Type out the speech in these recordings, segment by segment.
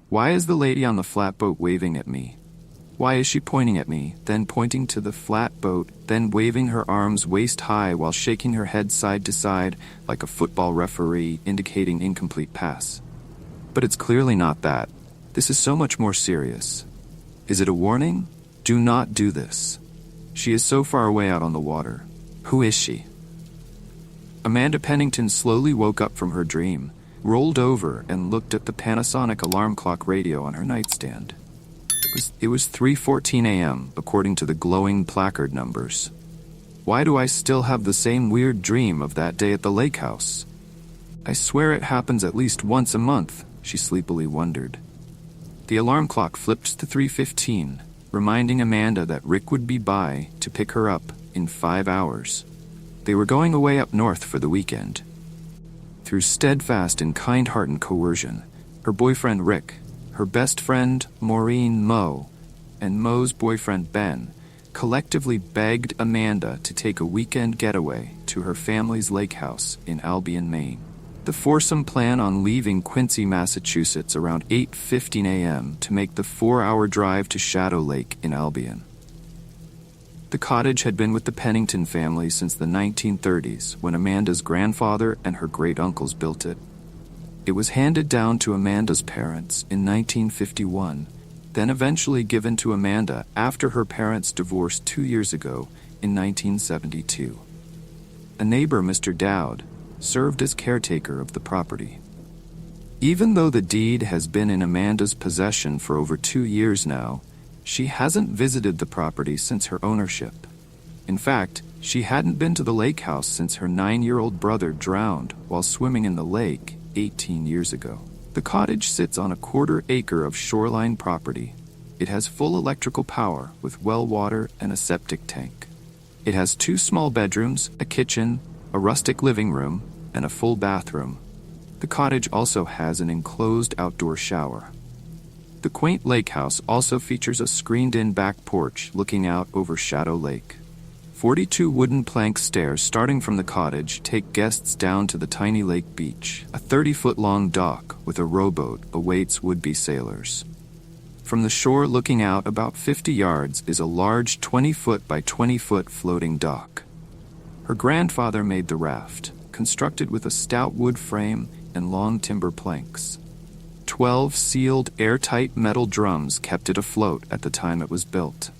Why is the lady on the flatboat waving at me? Why is she pointing at me, then pointing to the flatboat, then waving her arms waist-high while shaking her head side to side like a football referee indicating incomplete pass? But it's clearly not that. This is so much more serious. Is it a warning? Do not do this. She is so far away out on the water. Who is she? Amanda Pennington slowly woke up from her dream, rolled over, and looked at the Panasonic alarm clock radio on her nightstand. It was 3:14 a.m., according to the glowing placard numbers. Why do I still have the same weird dream of that day at the lakehouse? I swear it happens at least once a month, she sleepily wondered. The alarm clock flipped to 3:15, reminding Amanda that Rick would be by to pick her up in 5 hours. They were going away up north for the weekend. Through steadfast and kind-hearted coercion, her boyfriend Rick, her best friend Maureen Moe, and Moe's boyfriend Ben collectively begged Amanda to take a weekend getaway to her family's lake house in Albion, Maine. The foursome plan on leaving Quincy, Massachusetts around 8:15 a.m. to make the 4-hour drive to Shadow Lake in Albion. The cottage had been with the Pennington family since the 1930s, when Amanda's grandfather and her great-uncles built it. It was handed down to Amanda's parents in 1951, then eventually given to Amanda after her parents divorced 2 years ago in 1972. A neighbor, Mr. Dowd, served as caretaker of the property. Even though the deed has been in Amanda's possession for over 2 years now, she hasn't visited the property since her ownership. In fact, she hadn't been to the lake house since her 9-year-old brother drowned while swimming in the lake 18 years ago. The cottage sits on a 1/4 acre of shoreline property. It has full electrical power with well water and a septic tank. It has 2 small bedrooms, a kitchen, a rustic living room, and a full bathroom. The cottage also has an enclosed outdoor shower. The quaint lake house also features a screened-in back porch looking out over Shadow Lake. 42 wooden plank stairs starting from the cottage take guests down to the tiny lake beach. A 30-foot-long dock with a rowboat awaits would-be sailors. From the shore looking out about 50 yards is a large 20-foot by 20-foot floating dock. Her grandfather made the raft, constructed with a stout wood frame and long timber planks. 12 sealed, airtight metal drums kept it afloat at the time it was built.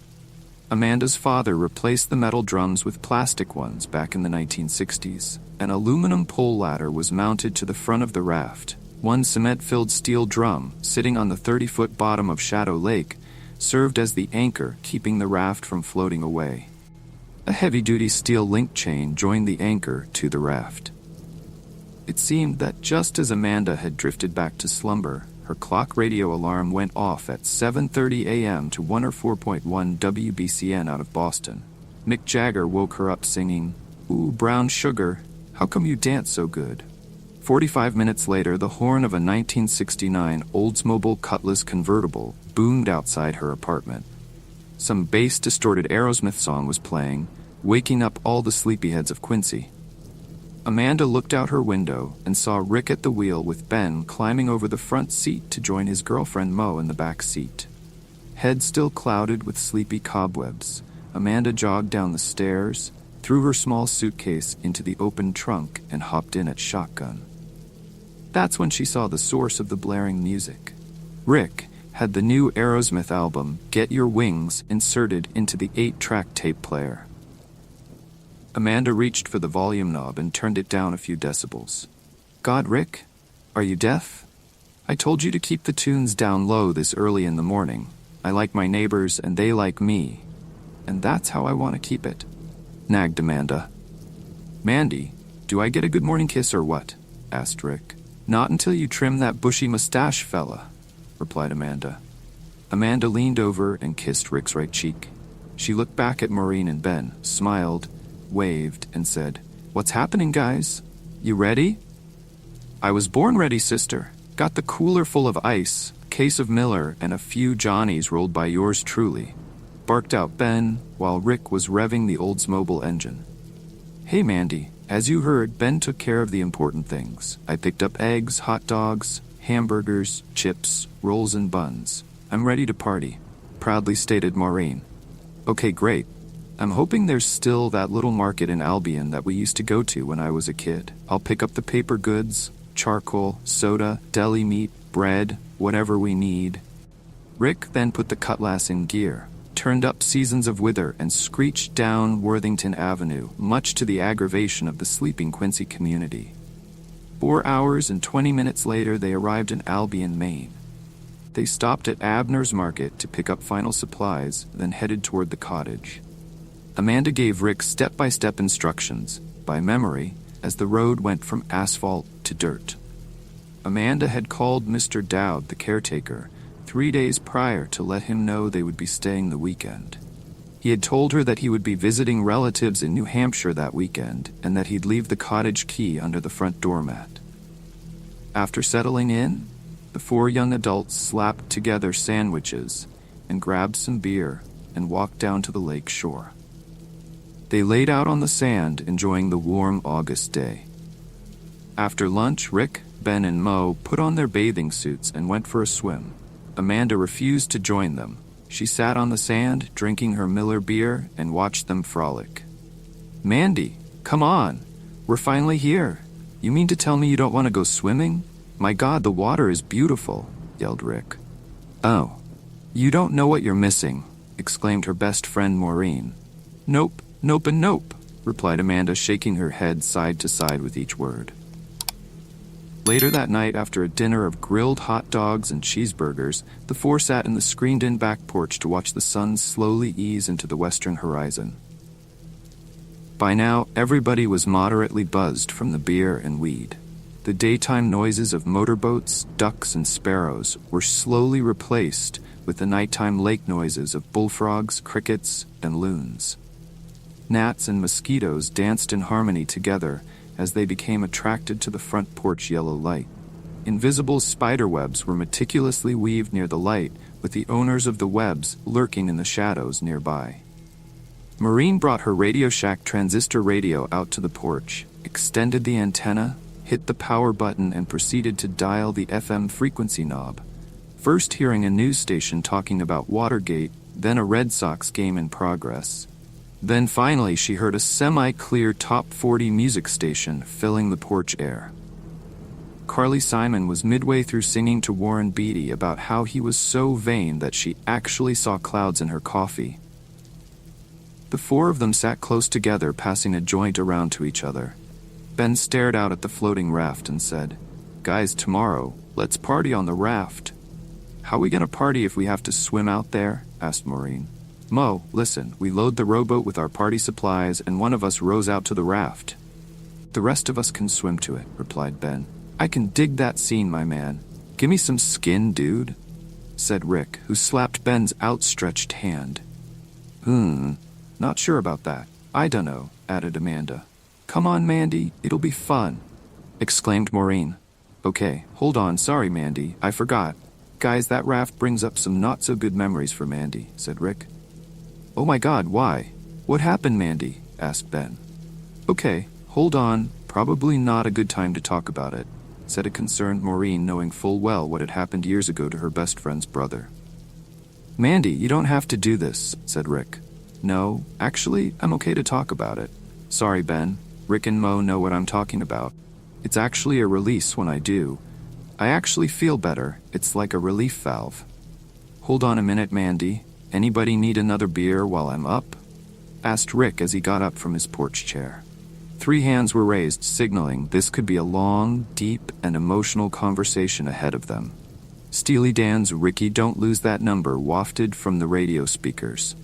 Amanda's father replaced the metal drums with plastic ones back in the 1960s. An aluminum pole ladder was mounted to the front of the raft. One cement-filled steel drum, sitting on the 30-foot bottom of Shadow Lake, served as the anchor, keeping the raft from floating away. A heavy-duty steel link chain joined the anchor to the raft. It seemed that just as Amanda had drifted back to slumber, her clock radio alarm went off at 7:30 a.m. to 104.1 WBCN out of Boston. Mick Jagger woke her up singing, "Ooh, brown sugar, how come you dance so good?" 45 minutes later, the horn of a 1969 Oldsmobile Cutlass convertible boomed outside her apartment. Some bass-distorted Aerosmith song was playing, waking up all the sleepyheads of Quincy. Amanda looked out her window and saw Rick at the wheel with Ben climbing over the front seat to join his girlfriend Mo in the back seat. Head still clouded with sleepy cobwebs, Amanda jogged down the stairs, threw her small suitcase into the open trunk, and hopped in at shotgun. That's when she saw the source of the blaring music. Rick had the new Aerosmith album, Get Your Wings, inserted into the 8-track tape player. Amanda reached for the volume knob and turned it down a few decibels. "God, Rick, are you deaf? I told you to keep the tunes down low this early in the morning. I like my neighbors and they like me. And that's how I want to keep it," nagged Amanda. "Mandy, do I get a good morning kiss or what?" asked Rick. "Not until you trim that bushy mustache, fella," replied Amanda. Amanda leaned over and kissed Rick's right cheek. She looked back at Maureen and Ben, smiled, waved, and said, "What's happening, guys? You ready?" "I was born ready, sister. Got the cooler full of ice, case of Miller, and a few Johnnies rolled by yours truly," barked out Ben, while Rick was revving the Oldsmobile engine. "Hey, Mandy, as you heard, Ben took care of the important things. I picked up eggs, hot dogs, hamburgers, chips, rolls and buns. I'm ready to party, proudly stated Maureen. Okay, great. I'm hoping there's still that little market in Albion that we used to go to when I was a kid. I'll pick up the paper goods, charcoal, soda, deli meat, bread, whatever we need. Rick then put the cutlass in gear, turned up Seasons of Wither, and screeched down Worthington Avenue, much to the aggravation of the sleeping Quincy community. 4 hours and 20 minutes later, they arrived in Albion, Maine. They stopped at Abner's Market to pick up final supplies, then headed toward the cottage. Amanda gave Rick step-by-step instructions, by memory, as the road went from asphalt to dirt. Amanda had called Mr. Dowd, the caretaker, 3 days prior to let him know they would be staying the weekend. He had told her that he would be visiting relatives in New Hampshire that weekend, and that he'd leave the cottage key under the front doormat. After settling in, the 4 young adults slapped together sandwiches and grabbed some beer and walked down to the lake shore. They laid out on the sand, enjoying the warm August day. After lunch, Rick, Ben, and Mo put on their bathing suits and went for a swim. Amanda refused to join them. She sat on the sand, drinking her Miller beer, and watched them frolic. Mandy, come on. We're finally here. You mean to tell me you don't want to go swimming? My God, the water is beautiful, yelled Rick. Oh, you don't know what you're missing, exclaimed her best friend Maureen. Nope, nope and nope, replied Amanda, shaking her head side to side with each word. Later that night, after a dinner of grilled hot dogs and cheeseburgers, the 4 sat in the screened-in back porch to watch the sun slowly ease into the western horizon. By now, everybody was moderately buzzed from the beer and weed. The daytime noises of motorboats, ducks, and sparrows were slowly replaced with the nighttime lake noises of bullfrogs, crickets, and loons. Gnats and mosquitoes danced in harmony together as they became attracted to the front porch yellow light. Invisible spider webs were meticulously weaved near the light, with the owners of the webs lurking in the shadows nearby. Maureen brought her Radio Shack transistor radio out to the porch, extended the antenna, hit the power button, and proceeded to dial the FM frequency knob. First hearing a news station talking about Watergate, then a Red Sox game in progress. Then finally she heard a semi-clear top 40 music station filling the porch air. Carly Simon was midway through singing to Warren Beatty about how he was so vain that she actually saw clouds in her coffee. The 4 of them sat close together, passing a joint around to each other. Ben stared out at the floating raft and said, "Guys, tomorrow, let's party on the raft." "How are we gonna party if we have to swim out there?" asked Maureen. "Mo, listen, we load the rowboat with our party supplies and one of us rows out to the raft. The rest of us can swim to it," replied Ben. "I can dig that scene, my man. Give me some skin, dude," said Rick, who slapped Ben's outstretched hand. Not sure about that. I dunno, added Amanda. "Come on, Mandy, it'll be fun," exclaimed Maureen. "Okay, hold on, sorry, Mandy, I forgot. Guys, that raft brings up some not-so-good memories for Mandy," said Rick. "Oh my God, why? What happened, Mandy?" asked Ben. "Okay, hold on, probably not a good time to talk about it," said a concerned Maureen, knowing full well what had happened years ago to her best friend's brother. "Mandy, you don't have to do this," said Rick. "No, actually, I'm okay to talk about it. Sorry, Ben. Rick and Mo know what I'm talking about. It's actually a release when I do. I actually feel better. It's like a relief valve." "Hold on a minute, Mandy. Anybody need another beer while I'm up?" asked Rick as he got up from his porch chair. 3 hands were raised, signaling this could be a long, deep, and emotional conversation ahead of them. Steely Dan's "Ricky, Don't Lose That Number" wafted from the radio speakers.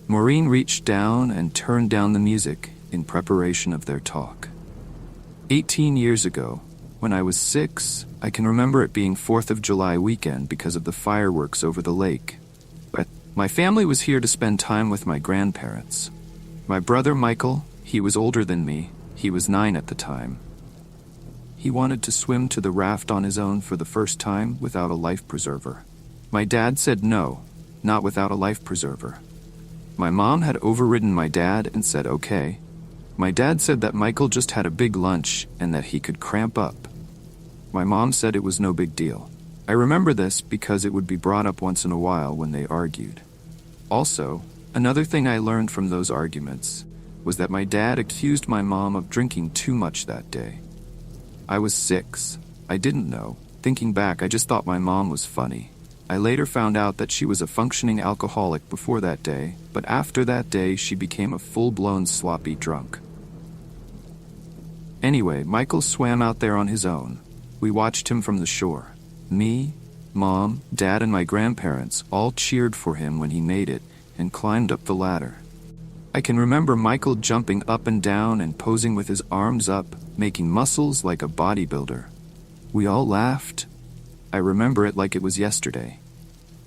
Maureen reached down and turned down the music in preparation of their talk. 18 years ago, when I was 6, I can remember it being 4th of July weekend because of the fireworks over the lake. But my family was here to spend time with my grandparents. My brother Michael, he was older than me. He was 9 at the time. He wanted to swim to the raft on his own for the first time without a life preserver. My dad said no, not without a life preserver. My mom had overridden my dad and said okay. My dad said that Michael just had a big lunch and that he could cramp up. My mom said it was no big deal. I remember this because it would be brought up once in a while when they argued. Also, another thing I learned from those arguments was that my dad accused my mom of drinking too much that day. I was 6. I didn't know. Thinking back, I just thought my mom was funny. I later found out that she was a functioning alcoholic before that day, but after that day she became a full-blown sloppy drunk. Anyway, Michael swam out there on his own. We watched him from the shore. Me, Mom, Dad, and my grandparents all cheered for him when he made it and climbed up the ladder. I can remember Michael jumping up and down and posing with his arms up, making muscles like a bodybuilder. We all laughed. I remember it like it was yesterday.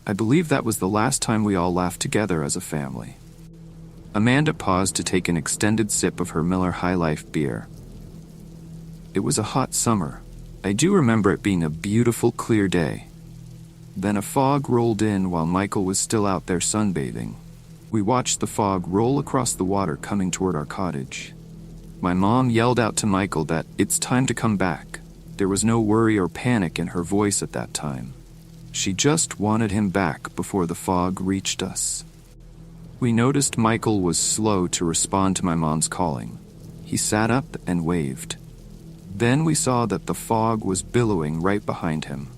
I believe that was the last time we all laughed together as a family. Amanda paused to take an extended sip of her Miller High Life beer. It was a hot summer. I do remember it being a beautiful, clear day. Then a fog rolled in while Michael was still out there sunbathing. We watched the fog roll across the water coming toward our cottage. My mom yelled out to Michael that it's time to come back. There was no worry or panic in her voice at that time. She just wanted him back before the fog reached us. We noticed Michael was slow to respond to my mom's calling. He sat up and waved. Then we saw that the fog was billowing right behind him.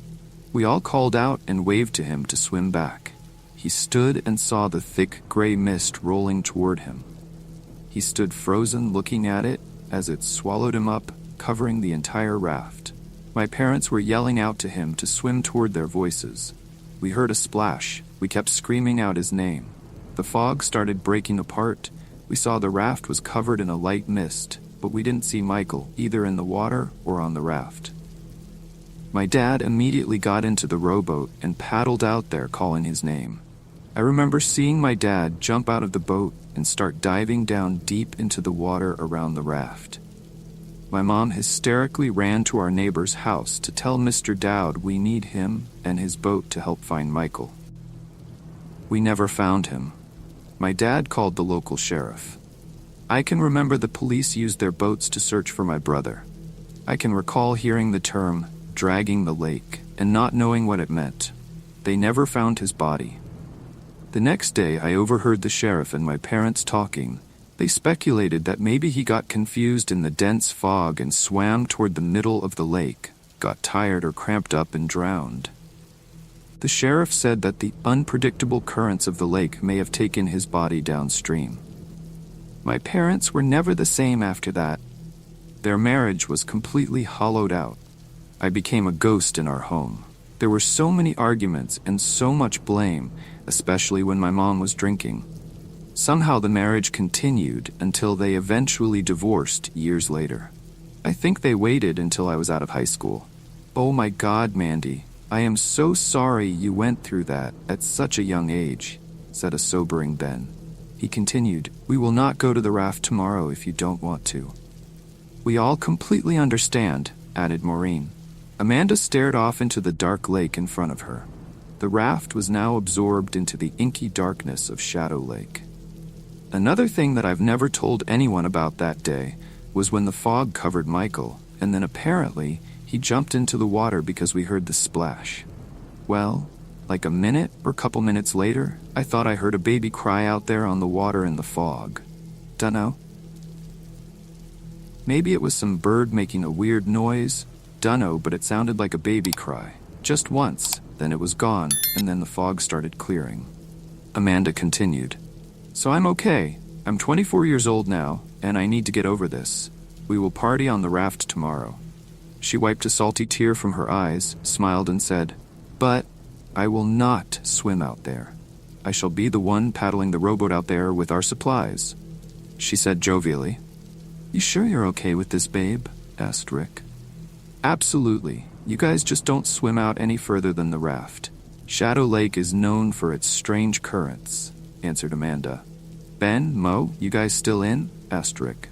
We all called out and waved to him to swim back. He stood and saw the thick gray mist rolling toward him. He stood frozen looking at it as it swallowed him up, covering the entire raft. My parents were yelling out to him to swim toward their voices. We heard a splash. We kept screaming out his name. The fog started breaking apart. We saw the raft was covered in a light mist, but we didn't see Michael, either in the water or on the raft. My dad immediately got into the rowboat and paddled out there calling his name. I remember seeing my dad jump out of the boat and start diving down deep into the water around the raft. My mom hysterically ran to our neighbor's house to tell Mr. Dowd we need him and his boat to help find Michael. We never found him. My dad called the local sheriff. I can remember the police used their boats to search for my brother. I can recall hearing the term, dragging the lake, and not knowing what it meant. They never found his body. The next day, I overheard the sheriff and my parents talking. They speculated that maybe he got confused in the dense fog and swam toward the middle of the lake, got tired or cramped up and drowned. The sheriff said that the unpredictable currents of the lake may have taken his body downstream. My parents were never the same after that. Their marriage was completely hollowed out. I became a ghost in our home. There were so many arguments and so much blame, especially when my mom was drinking. Somehow the marriage continued until they eventually divorced years later. I think they waited until I was out of high school. Oh my God, Mandy, I am so sorry you went through that at such a young age, said a sobering Ben. He continued, we will not go to the raft tomorrow if you don't want to. We all completely understand, added Maureen. Amanda stared off into the dark lake in front of her. The raft was now absorbed into the inky darkness of Shadow Lake. Another thing that I've never told anyone about that day was when the fog covered Michael, and then apparently he jumped into the water because we heard the splash. Well, like a minute or couple minutes later, I thought I heard a baby cry out there on the water in the fog. Dunno. Maybe it was some bird making a weird noise. Dunno, but it sounded like a baby cry. Just once, then it was gone, and then the fog started clearing. Amanda continued. So I'm okay. I'm 24 years old now, and I need to get over this. We will party on the raft tomorrow. She wiped a salty tear from her eyes, smiled and said, but I will not swim out there. I shall be the one paddling the rowboat out there with our supplies. She said jovially. You sure you're okay with this, babe? Asked Rick. Absolutely. You guys just don't swim out any further than the raft. Shadow Lake is known for its strange currents, answered Amanda. Ben, Mo, you guys still in? Asked Rick.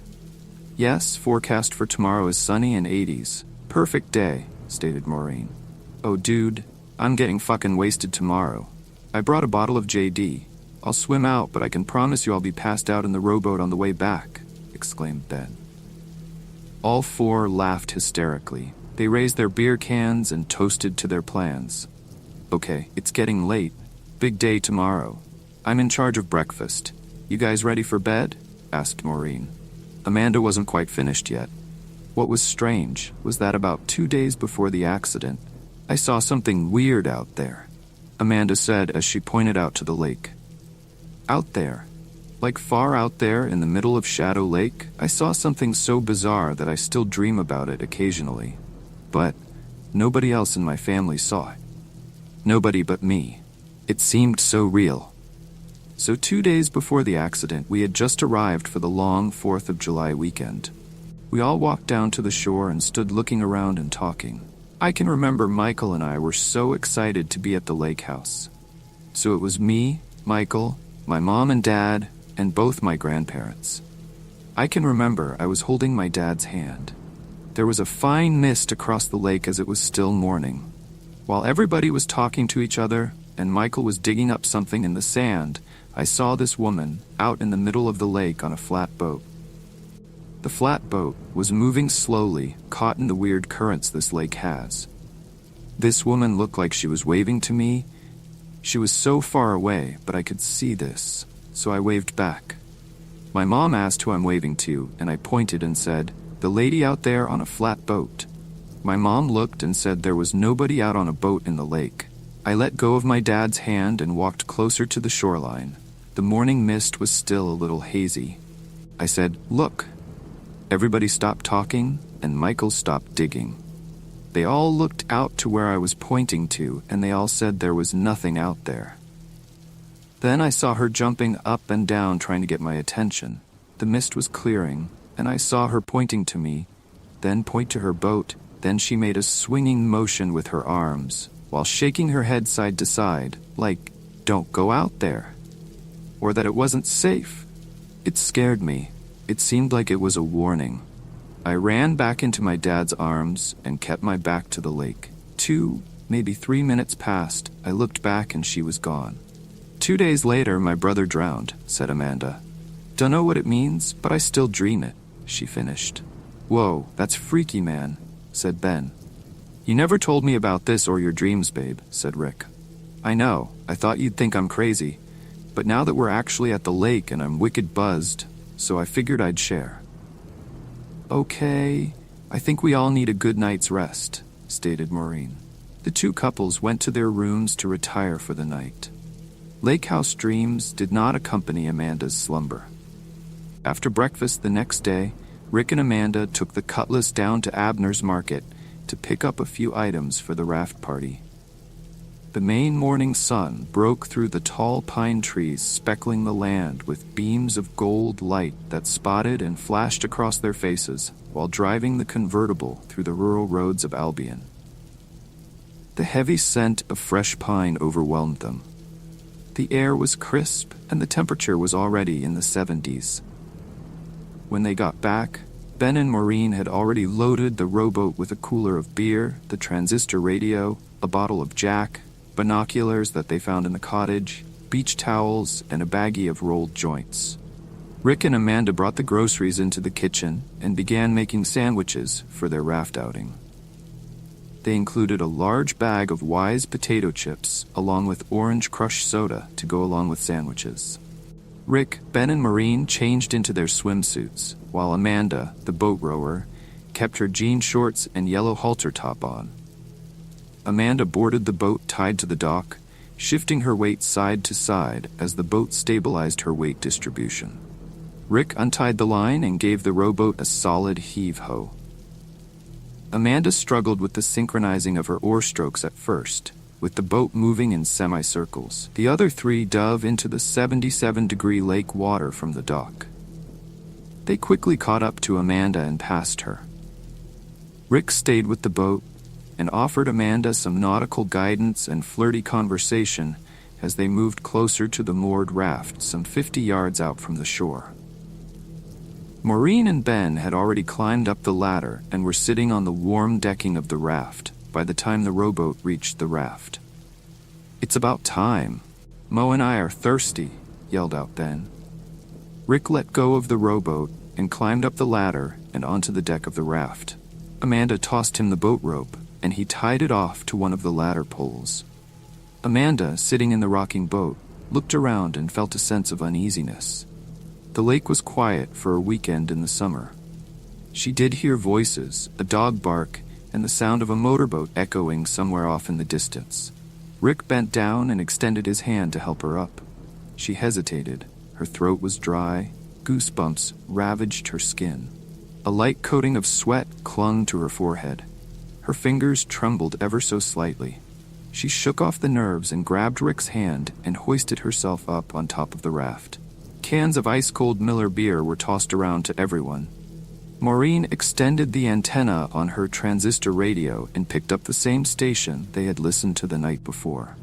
Yes, forecast for tomorrow is sunny and 80s. Perfect day, stated Maureen. Oh dude, I'm getting fucking wasted tomorrow. I brought a bottle of JD. I'll swim out, but I can promise you I'll be passed out in the rowboat on the way back, exclaimed Ben. All four laughed hysterically. They raised their beer cans and toasted to their plans. Okay, it's getting late. Big day tomorrow. I'm in charge of breakfast. You guys ready for bed? Asked Maureen. Amanda wasn't quite finished yet. What was strange was that about 2 days before the accident, I saw something weird out there, Amanda said as she pointed out to the lake. Out there, like far out there in the middle of Shadow Lake, I saw something so bizarre that I still dream about it occasionally. But nobody else in my family saw it. Nobody but me. It seemed so real. So 2 days before the accident, we had just arrived for the long 4th of July weekend. We all walked down to the shore and stood looking around and talking. I can remember Michael and I were so excited to be at the lake house. So it was me, Michael, my mom and dad, and both my grandparents. I can remember I was holding my dad's hand. There was a fine mist across the lake as it was still morning. While everybody was talking to each other and Michael was digging up something in the sand, I saw this woman out in the middle of the lake on a flat boat. The flat boat was moving slowly, caught in the weird currents this lake has. This woman looked like she was waving to me. She was so far away, but I could see this, so I waved back. My mom asked who I'm waving to, and I pointed and said, "The lady out there on a flat boat." My mom looked and said there was nobody out on a boat in the lake. I let go of my dad's hand and walked closer to the shoreline. The morning mist was still a little hazy. I said, "Look." Everybody stopped talking, and Michael stopped digging. They all looked out to where I was pointing to, and they all said there was nothing out there. Then I saw her jumping up and down trying to get my attention. The mist was clearing, and I saw her pointing to me, then point to her boat. Then she made a swinging motion with her arms, while shaking her head side to side, like, "Don't go out there," or that it wasn't safe. It scared me. It seemed like it was a warning. I ran back into my dad's arms and kept my back to the lake. 2, maybe 3 minutes passed. I looked back and she was gone. 2 days later, my brother drowned, said Amanda. Dunno what it means, but I still dream it, she finished. Whoa, that's freaky, man, said Ben. You never told me about this or your dreams, babe, said Rick. I know, I thought you'd think I'm crazy, but now that we're actually at the lake and I'm wicked buzzed, so I figured I'd share. Okay, I think we all need a good night's rest, stated Maureen. The two couples went to their rooms to retire for the night. Lakehouse dreams did not accompany Amanda's slumber. After breakfast the next day, Rick and Amanda took the Cutlass down to Abner's Market to pick up a few items for the raft party. The Maine morning sun broke through the tall pine trees, speckling the land with beams of gold light that spotted and flashed across their faces while driving the convertible through the rural roads of Albion. The heavy scent of fresh pine overwhelmed them. The air was crisp and the temperature was already in the 70s. When they got back, Ben and Maureen had already loaded the rowboat with a cooler of beer, the transistor radio, a bottle of Jack, binoculars that they found in the cottage, beach towels, and a baggie of rolled joints. Rick and Amanda brought the groceries into the kitchen and began making sandwiches for their raft outing. They included a large bag of Wise potato chips along with orange crush soda to go along with sandwiches. Rick, Ben, and Maureen changed into their swimsuits, while Amanda, the boat rower, kept her jean shorts and yellow halter top on. Amanda boarded the boat tied to the dock, shifting her weight side to side as the boat stabilized her weight distribution. Rick untied the line and gave the rowboat a solid heave-ho. Amanda struggled with the synchronizing of her oar strokes at first, with the boat moving in semicircles. The other three dove into the 77-degree lake water from the dock. They quickly caught up to Amanda and passed her. Rick stayed with the boat and offered Amanda some nautical guidance and flirty conversation as they moved closer to the moored raft some 50 yards out from the shore. Maureen and Ben had already climbed up the ladder and were sitting on the warm decking of the raft by the time the rowboat reached the raft. It's about time. Mo and I are thirsty, yelled out Ben. Rick let go of the rowboat and climbed up the ladder and onto the deck of the raft. Amanda tossed him the boat rope, and he tied it off to one of the ladder poles. Amanda, sitting in the rocking boat, looked around and felt a sense of uneasiness. The lake was quiet for a weekend in the summer. She did hear voices, a dog bark, and the sound of a motorboat echoing somewhere off in the distance. Rick bent down and extended his hand to help her up. She hesitated. Her throat was dry. Goosebumps ravaged her skin. A light coating of sweat clung to her forehead. Her fingers trembled ever so slightly. She shook off the nerves and grabbed Rick's hand and hoisted herself up on top of the raft. Cans of ice-cold Miller beer were tossed around to everyone. Maureen extended the antenna on her transistor radio and picked up the same station they had listened to the night before.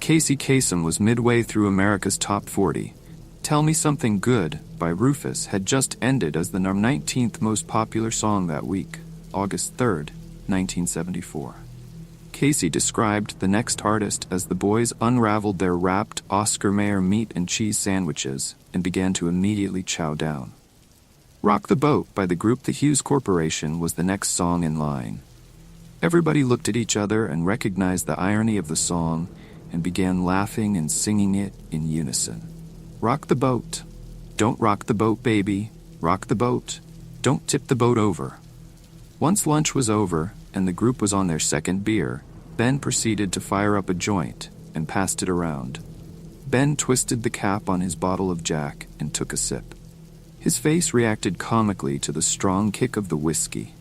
Casey Kasem was midway through America's Top 40. Tell Me Something Good by Rufus had just ended as the 19th most popular song that week, August 3rd, 1974. Casey described the next artist as the boys unraveled their wrapped Oscar Mayer meat and cheese sandwiches and began to immediately chow down. Rock the Boat by the group The Hughes Corporation was the next song in line. Everybody looked at each other and recognized the irony of the song and began laughing and singing it in unison. Rock the boat. Don't rock the boat, baby. Rock the boat. Don't tip the boat over. Once lunch was over and the group was on their second beer, Ben proceeded to fire up a joint and passed it around. Ben twisted the cap on his bottle of Jack and took a sip. His face reacted comically to the strong kick of the whiskey.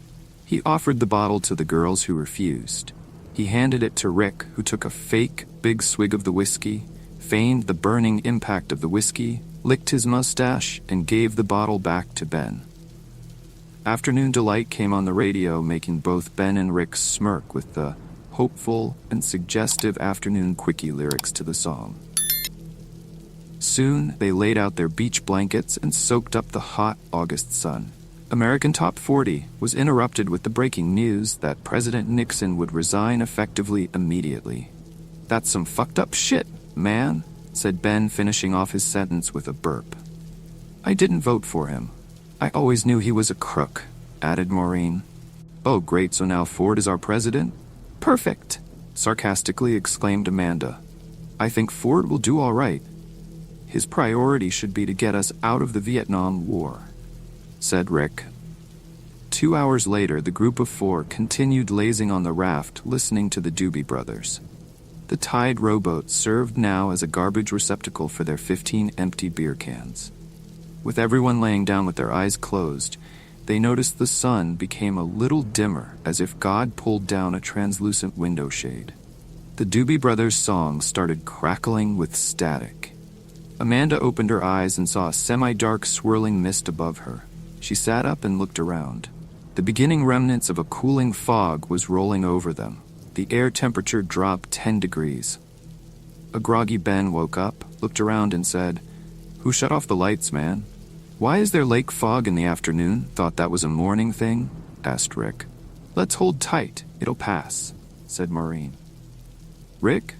He offered the bottle to the girls who refused. He handed it to Rick, who took a fake big swig of the whiskey, feigned the burning impact of the whiskey, licked his mustache, and gave the bottle back to Ben. Afternoon Delight came on the radio, making both Ben and Rick smirk with the hopeful and suggestive afternoon quickie lyrics to the song. Soon, they laid out their beach blankets and soaked up the hot August sun. American Top 40 was interrupted with the breaking news that President Nixon would resign effectively immediately. "That's some fucked up shit, man," said Ben, finishing off his sentence with a burp. "I didn't vote for him. I always knew he was a crook," added Maureen. "Oh great, so now Ford is our president? Perfect," sarcastically exclaimed Amanda. "I think Ford will do all right. His priority should be to get us out of the Vietnam War," said Rick. 2 hours later, the group of four continued lazing on the raft, listening to the Doobie Brothers. The tied rowboat served now as a garbage receptacle for their 15 empty beer cans. With everyone laying down with their eyes closed, they noticed the sun became a little dimmer, as if God pulled down a translucent window shade. The Doobie Brothers' song started crackling with static. Amanda opened her eyes and saw a semi-dark swirling mist above her. She sat up and looked around. The beginning remnants of a cooling fog was rolling over them. The air temperature dropped 10 degrees. A groggy Ben woke up, looked around and said, "Who shut off the lights, man? Why is there lake fog in the afternoon? Thought that was a morning thing?" asked Rick. "Let's hold tight. It'll pass," said Maureen. Rick,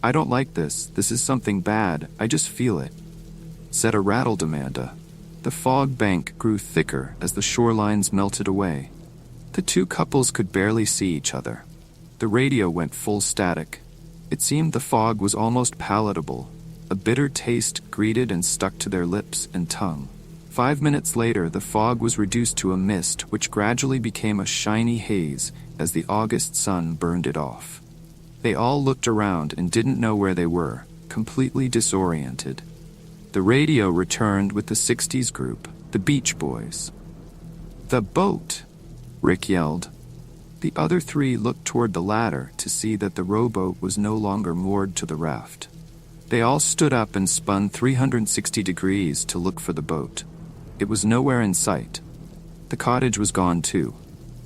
I don't like this. This is something bad. I just feel it," said a rattled Amanda. The fog bank grew thicker as the shorelines melted away. The two couples could barely see each other. The radio went full static. It seemed the fog was almost palatable. A bitter taste greeted and stuck to their lips and tongue. 5 minutes later, the fog was reduced to a mist, which gradually became a shiny haze as the August sun burned it off. They all looked around and didn't know where they were, completely disoriented. The radio returned with the 60s group, the Beach Boys. "The boat!" Rick yelled. The other three looked toward the ladder to see that the rowboat was no longer moored to the raft. They all stood up and spun 360 degrees to look for the boat. It was nowhere in sight. The cottage was gone too.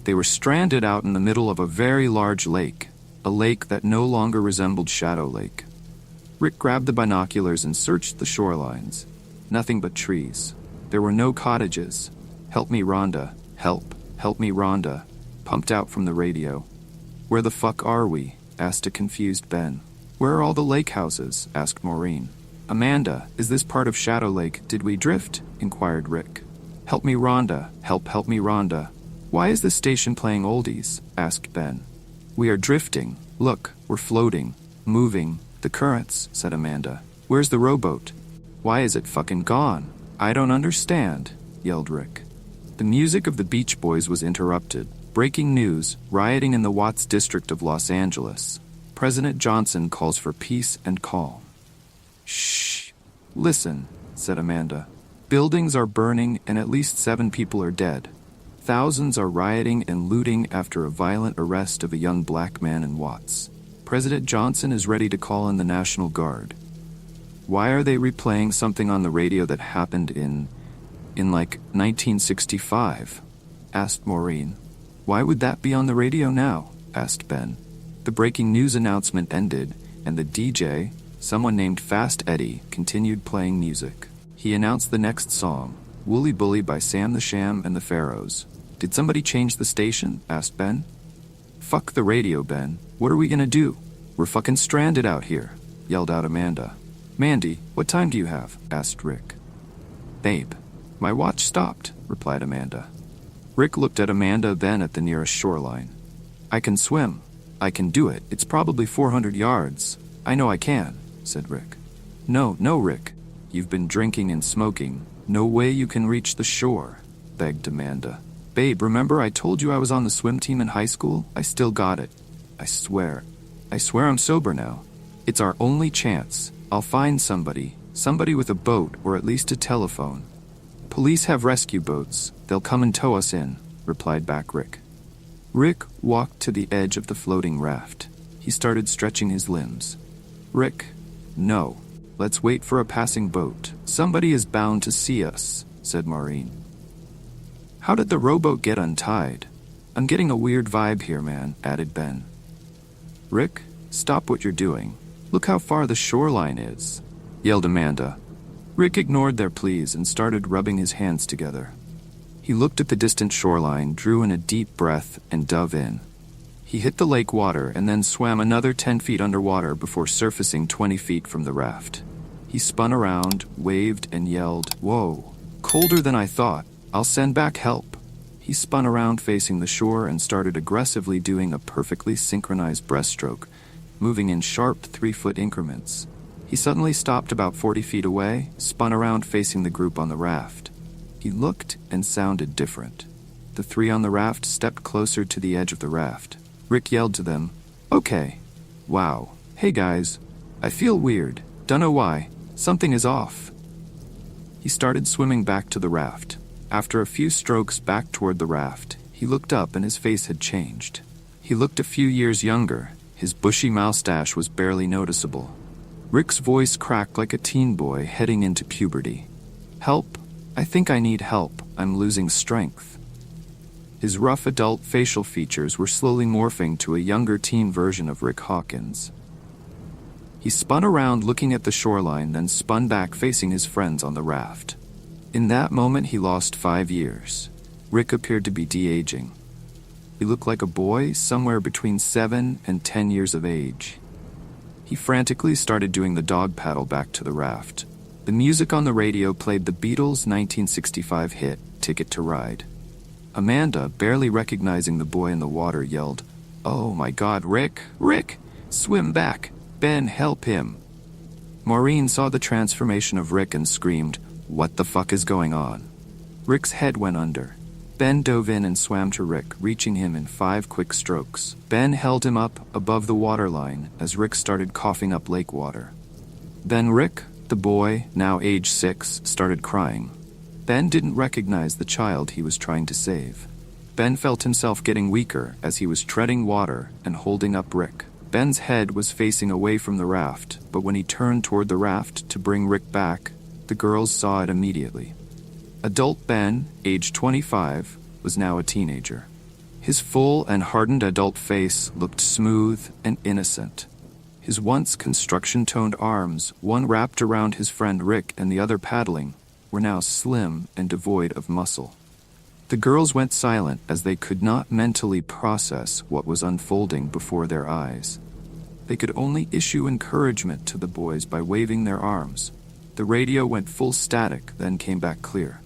They were stranded out in the middle of a very large lake, a lake that no longer resembled Shadow Lake. Rick grabbed the binoculars and searched the shorelines. Nothing but trees. There were no cottages. "Help me, Rhonda. Help me, Rhonda," pumped out from the radio. "Where the fuck are we?" asked a confused Ben. "Where are all the lake houses?" asked Maureen. "Amanda, is this part of Shadow Lake? Did we drift?" inquired Rick. "Help me, Rhonda. Help me, Rhonda." Why is this station playing oldies? Asked Ben. We are drifting. Look, we're floating. Moving. The currents, said Amanda. Where's the rowboat? Why is it fucking gone? I don't understand, yelled Rick. The music of the Beach Boys was interrupted. Breaking news, rioting in the Watts district of Los Angeles. President Johnson calls for peace and calm. Shh. Listen, said Amanda. Buildings are burning and at least 7 people are dead. Thousands are rioting and looting after a violent arrest of a young black man in Watts. President Johnson is ready to call in the National Guard. Why are they replaying something on the radio that happened in like 1965? Asked Maureen. Why would that be on the radio now? Asked Ben. The breaking news announcement ended, and the DJ, someone named Fast Eddie, continued playing music. He announced the next song, Wooly Bully by Sam the Sham and the Pharaohs. Did somebody change the station? Asked Ben. Fuck the radio, Ben. What are we gonna do? We're fucking stranded out here, yelled out Amanda. Mandy, what time do you have? Asked Rick. Babe, my watch stopped, replied Amanda. Rick looked at Amanda, then at the nearest shoreline. I can swim. I can do it. It's probably 400 yards. I know I can, said Rick. No, Rick. You've been drinking and smoking. No way you can reach the shore, begged Amanda. Babe, remember I told you I was on the swim team in high school? I still got it. I swear I'm sober now. It's our only chance. I'll find somebody with a boat or at least a telephone. Police have rescue boats. They'll come and tow us in, replied back Rick. Rick walked to the edge of the floating raft. He started stretching his limbs. Rick, no. Let's wait for a passing boat. Somebody is bound to see us, said Maureen. How did the rowboat get untied? I'm getting a weird vibe here, man, added Ben. Rick, stop what you're doing. Look how far the shoreline is, yelled Amanda. Rick ignored their pleas and started rubbing his hands together. He looked at the distant shoreline, drew in a deep breath, and dove in. He hit the lake water and then swam another 10 feet underwater before surfacing 20 feet from the raft. He spun around, waved, and yelled, Whoa, colder than I thought. I'll send back help. He spun around facing the shore and started aggressively doing a perfectly synchronized breaststroke, moving in sharp 3-foot increments. He suddenly stopped about 40 feet away, spun around facing the group on the raft. He looked and sounded different. The 3 on the raft stepped closer to the edge of the raft. Rick yelled to them, Okay. Wow. Hey guys. I feel weird. Dunno why. Something is off. He started swimming back to the raft. After a few strokes back toward the raft, he looked up and his face had changed. He looked a few years younger. His bushy mustache was barely noticeable. Rick's voice cracked like a teen boy heading into puberty. Help. I think I need help. I'm losing strength. His rough adult facial features were slowly morphing to a younger teen version of Rick Hawkins. He spun around looking at the shoreline, then spun back facing his friends on the raft. In that moment, he lost 5 years. Rick appeared to be de-aging. He looked like a boy somewhere between 7 and 10 years of age. He frantically started doing the dog paddle back to the raft. The music on the radio played the Beatles' 1965 hit, Ticket to Ride. Amanda, barely recognizing the boy in the water, yelled, Oh my God, Rick! Rick! Swim back! Ben, help him! Maureen saw the transformation of Rick and screamed, What the fuck is going on? Rick's head went under. Ben dove in and swam to Rick, reaching him in 5 quick strokes. Ben held him up above the waterline as Rick started coughing up lake water. Then Rick, the boy, now age 6, started crying. Ben didn't recognize the child he was trying to save. Ben felt himself getting weaker as he was treading water and holding up Rick. Ben's head was facing away from the raft, but when he turned toward the raft to bring Rick back, the girls saw it immediately. Adult Ben, age 25, was now a teenager. His full and hardened adult face looked smooth and innocent. His once construction-toned arms, one wrapped around his friend Rick and the other paddling, were now slim and devoid of muscle. The girls went silent as they could not mentally process what was unfolding before their eyes. They could only issue encouragement to the boys by waving their arms. The radio went full static, then came back clear.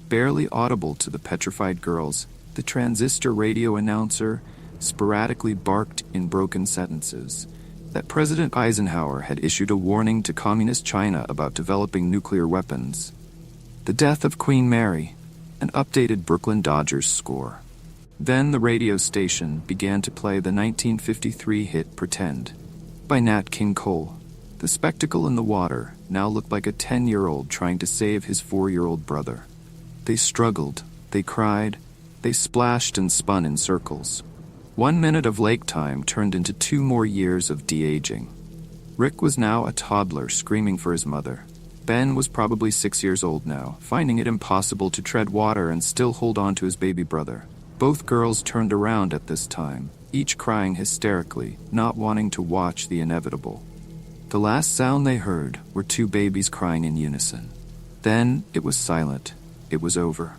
Barely audible to the petrified girls, The transistor radio announcer sporadically barked in broken sentences that President Eisenhower had issued a warning to Communist China about developing nuclear weapons. The death of Queen Mary, an updated Brooklyn Dodgers score. Then the radio station began to play the 1953 hit Pretend by Nat King Cole. The spectacle in the water now looked like a 10-year-old trying to save his 4-year-old brother. They struggled, they cried, they splashed and spun in circles. 1 minute of lake time turned into 2 more years of de-aging. Rick was now a toddler screaming for his mother. Ben was probably 6 years old now, finding it impossible to tread water and still hold on to his baby brother. Both girls turned around at this time, each crying hysterically, not wanting to watch the inevitable. The last sound they heard were 2 babies crying in unison. Then it was silent. It was over.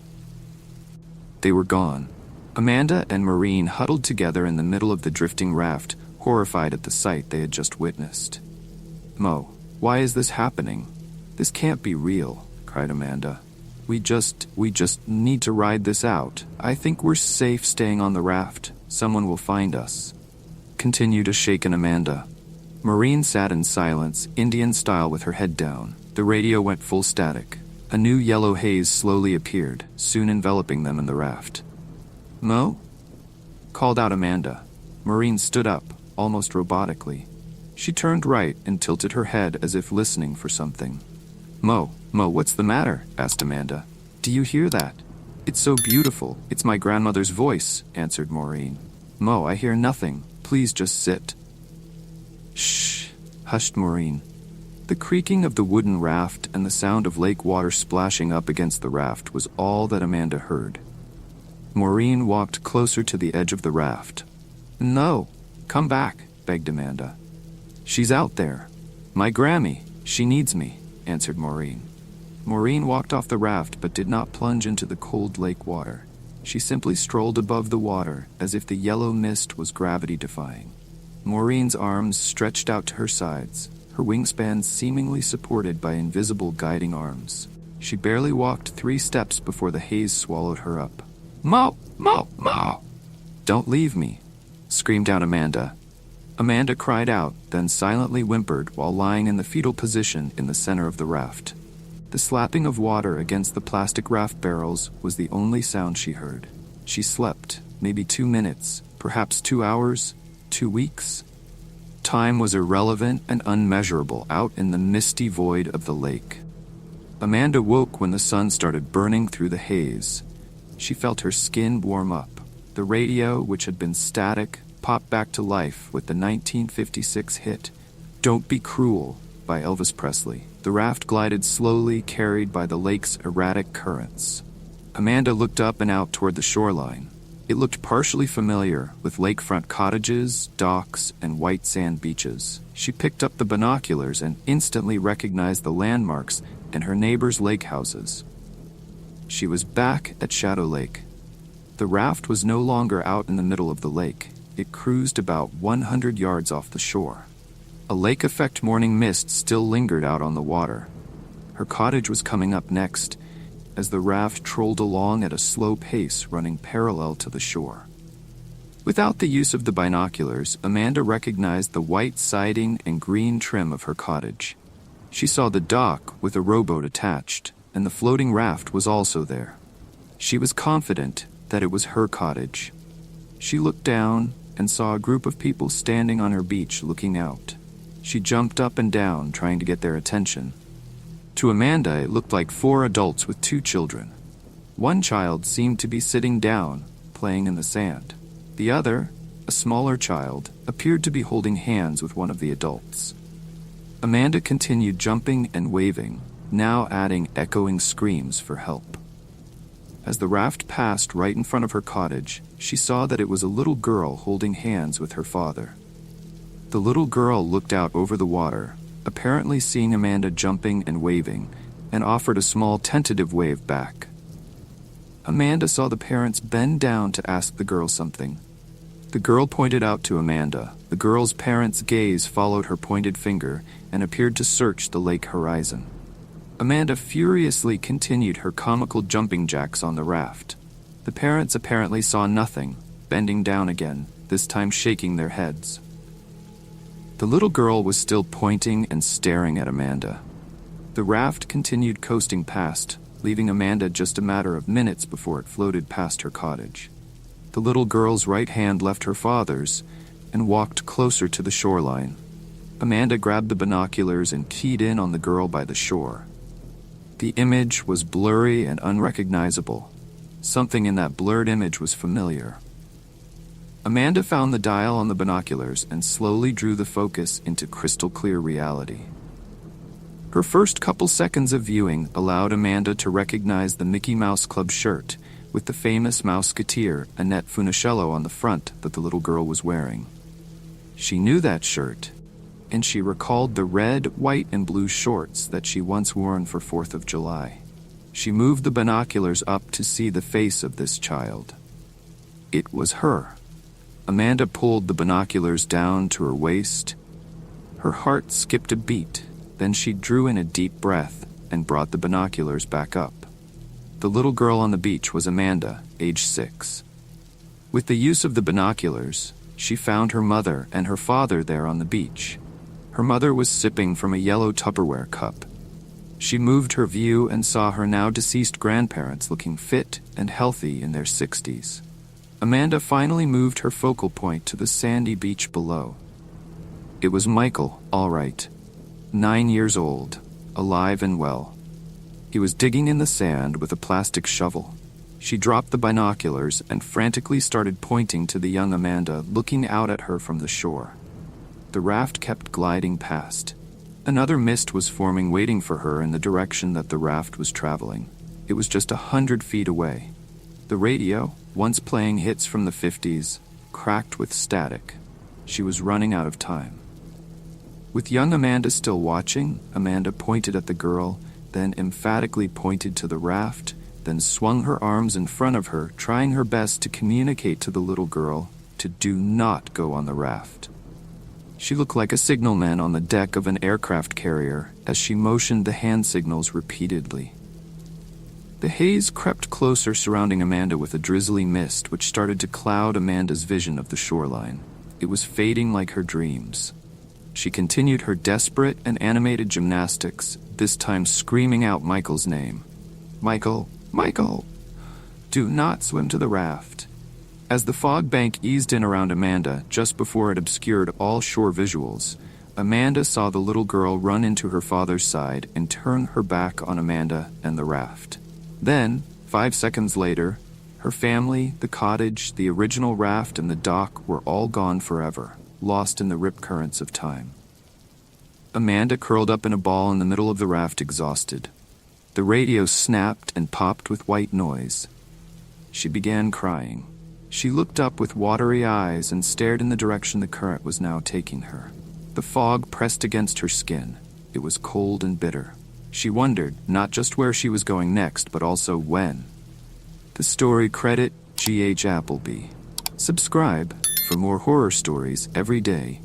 They were gone. Amanda and Maureen huddled together in the middle of the drifting raft, horrified at the sight they had just witnessed. "Mo, why is this happening? This can't be real," cried Amanda. We just need to ride this out. I think we're safe staying on the raft. Someone will find us," continued a shaken Amanda. Maureen sat in silence, Indian style with her head down. The radio went full static. A new yellow haze slowly appeared, soon enveloping them in the raft. "Mo?" called out Amanda. Maureen stood up, almost robotically. She turned right and tilted her head as if listening for something. Mo, what's the matter?" asked Amanda. "Do you hear that? It's so beautiful. It's my grandmother's voice," answered Maureen. "Mo, I hear nothing. Please just sit." "Shh," hushed Maureen. The creaking of the wooden raft and the sound of lake water splashing up against the raft was all that Amanda heard. Maureen walked closer to the edge of the raft. "No, come back," begged Amanda. "She's out there. My Grammy, she needs me," answered Maureen. Maureen walked off the raft but did not plunge into the cold lake water. She simply strolled above the water as if the yellow mist was gravity-defying. Maureen's arms stretched out to her sides, her wingspan seemingly supported by invisible guiding arms. She barely walked 3 steps before the haze swallowed her up. "Mo! Don't leave me," screamed out Amanda. Amanda cried out, then silently whimpered while lying in the fetal position in the center of the raft. The slapping of water against the plastic raft barrels was the only sound she heard. She slept, maybe 2 minutes, perhaps 2 hours, 2 weeks. Time was irrelevant and unmeasurable out in the misty void of the lake. Amanda woke when the sun started burning through the haze. She felt her skin warm up. The radio, which had been static, popped back to life with the 1956 hit, "Don't Be Cruel" by Elvis Presley. The raft glided slowly, carried by the lake's erratic currents. Amanda looked up and out toward the shoreline. It looked partially familiar, with lakefront cottages, docks, and white sand beaches. She picked up the binoculars and instantly recognized the landmarks and her neighbors' lake houses. She was back at Shadow Lake. The raft was no longer out in the middle of the lake. It cruised about 100 yards off the shore. A lake-effect morning mist still lingered out on the water. Her cottage was coming up next, as the raft trolled along at a slow pace running parallel to the shore. Without the use of the binoculars, Amanda recognized the white siding and green trim of her cottage. She saw the dock with a rowboat attached, and the floating raft was also there. She was confident that it was her cottage. She looked down and saw a group of people standing on her beach looking out. She jumped up and down, trying to get their attention. To Amanda, it looked like 4 adults with 2 children. One child seemed to be sitting down, playing in the sand. The other, a smaller child, appeared to be holding hands with one of the adults. Amanda continued jumping and waving, now adding echoing screams for help. As the raft passed right in front of her cottage, she saw that it was a little girl holding hands with her father. The little girl looked out over the water, apparently seeing Amanda jumping and waving, and offered a small tentative wave back. Amanda saw the parents bend down to ask the girl something. The girl pointed out to Amanda. The girl's parents' gaze followed her pointed finger and appeared to search the lake horizon. Amanda furiously continued her comical jumping jacks on the raft. The parents apparently saw nothing, bending down again, this time shaking their heads. The little girl was still pointing and staring at Amanda. The raft continued coasting past, leaving Amanda just a matter of minutes before it floated past her cottage. The little girl's right hand left her father's and walked closer to the shoreline. Amanda grabbed the binoculars and keyed in on the girl by the shore. The image was blurry and unrecognizable. Something in that blurred image was familiar. Amanda found the dial on the binoculars and slowly drew the focus into crystal clear reality. Her first couple seconds of viewing allowed Amanda to recognize the Mickey Mouse Club shirt with the famous Mouseketeer Annette Funicello on the front that the little girl was wearing. She knew that shirt, and she recalled the red, white, and blue shorts that she once worn for 4th of July. She moved the binoculars up to see the face of this child. It was her. Amanda pulled the binoculars down to her waist. Her heart skipped a beat, then she drew in a deep breath and brought the binoculars back up. The little girl on the beach was Amanda, age 6. With the use of the binoculars, she found her mother and her father there on the beach. Her mother was sipping from a yellow Tupperware cup. She moved her view and saw her now deceased grandparents looking fit and healthy in their 60s. Amanda finally moved her focal point to the sandy beach below. It was Michael, all right. 9 years old, alive and well. He was digging in the sand with a plastic shovel. She dropped the binoculars and frantically started pointing to the young Amanda looking out at her from the shore. The raft kept gliding past. Another mist was forming, waiting for her in the direction that the raft was traveling. It was just 100 feet away. The radio, once playing hits from the 50s, cracked with static. She was running out of time. With young Amanda still watching, Amanda pointed at the girl, then emphatically pointed to the raft, then swung her arms in front of her, trying her best to communicate to the little girl to do not go on the raft. She looked like a signalman on the deck of an aircraft carrier as she motioned the hand signals repeatedly. The haze crept closer, surrounding Amanda with a drizzly mist which started to cloud Amanda's vision of the shoreline. It was fading like her dreams. She continued her desperate and animated gymnastics, this time screaming out Michael's name. "Michael, Michael! Do not swim to the raft." As the fog bank eased in around Amanda, just before it obscured all shore visuals, Amanda saw the little girl run into her father's side and turn her back on Amanda and the raft. Then, 5 seconds later, her family, the cottage, the original raft, and the dock were all gone forever, lost in the rip currents of time. Amanda curled up in a ball in the middle of the raft, exhausted. The radio snapped and popped with white noise. She began crying. She looked up with watery eyes and stared in the direction the current was now taking her. The fog pressed against her skin. It was cold and bitter. She wondered not just where she was going next, but also when. The story credit G.H. Appleby. Subscribe for more horror stories every day.